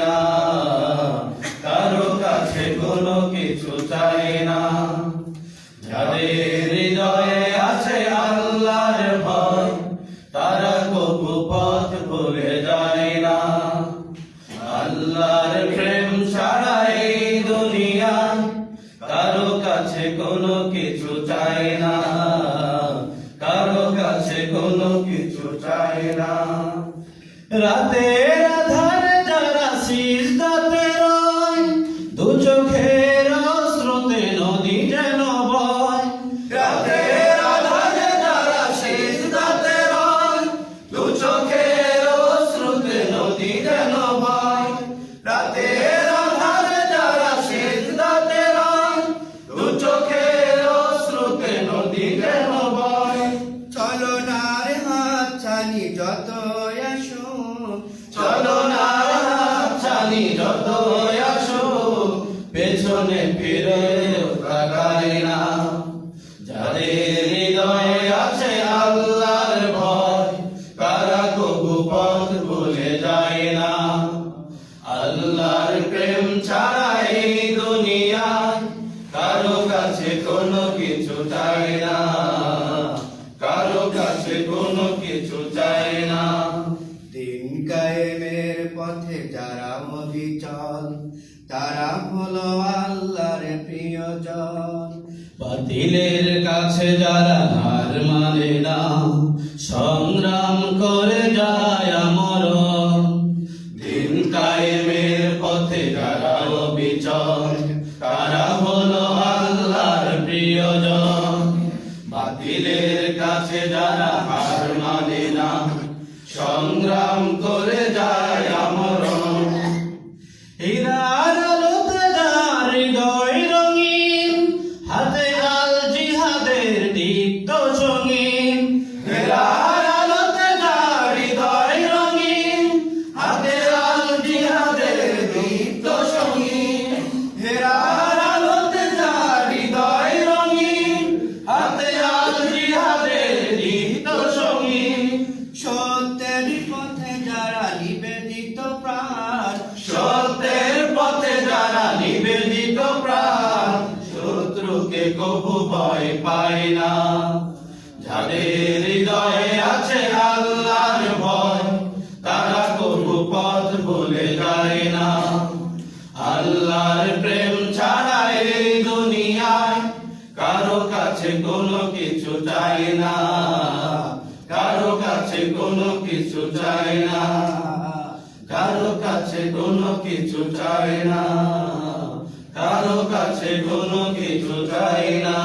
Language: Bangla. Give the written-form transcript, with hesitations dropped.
না, কারো কাছে কোনো কিছু চাই না। যাদের হৃদয়ে আছে আল্লাহর ভয়, তারা কবু পথ ভুলে যায় না। আল্লাহর প্রেম ছাড়া এই দুনিয়ায় কারো কাছে কোনো কিছু চাই না, কারো কাছে কোনো কিছু চাই না। রাতের আধারে যারা সিজদাতে রয়, দু চোখের স্রোতে নদী যেন বয়। রাতের আধারে যারা সিজদাতে রয়, দু চোখের স্রোতে নদী যেন বয়। রাতের আধারে যারা সিজদাতে রয়, দু চোখের স্রোতে নদী যেন বয়। চলো না রে হাতছানি যত আসো, চলো না হাতছানি যত আসো, পেছনে ফিরে তাকাই না। যাদের হৃদয়ে আছে আল্লাহর ভয়, তারা কবু পথ ভুলে যায় না। আল্লাহর প্রেম ছাড়া এই দুনিয়ায় কারো কাছে কোনো কিছু চাই না, কারো কাছে কোনো কিছু চাই না। দিন কায়েমের পথে যারা অবিচল, তারা হলো আল্লাহর প্রিয়জন। বাতিলের কাছে যারা হার মানে না, সংগ্রাম করে যায় আমরণ। দিন কায়েমের পথে যারা অবিচল, তারা হলো আল্লাহর প্রিয়জন। বাতিলের কাছে যারা হার মানে না, সংগ্রাম করে যায় আমরণ। হীরার আলোতে যার হৃদয় রঙিন, হাতে আল জিহাদের দীপ্ত সঙ্গীন। হীরার আলোতে যার হৃদয় রঙিন, হাতে আল জিহাদের দীপ্ত সঙ্গীন। হীরার আলোতে যার হৃদয় রঙিন, হাতে আল জিহাদের দীপ্ত সঙ্গীন। সত্যের পথে যারা নিবেদিত প্রাণ, সত্যের পথে যারা নিবেদিত প্রাণ, শত্রুকে কবু ভয় পায় না। যাদের হৃদয়ে আছে আল্লাহর ভয়, তারা কবু পথ ভুলে যায় না। আল্লাহর প্রেম ছাড়া এই দুনিয়ায় কারো কাছে কোনো কিছু চাই না, কারো কাছে কোনো কিছু চাই না, কারো কাছে কোনো কিছু চাই না, কারো কাছে কোনো কিছু চাই না।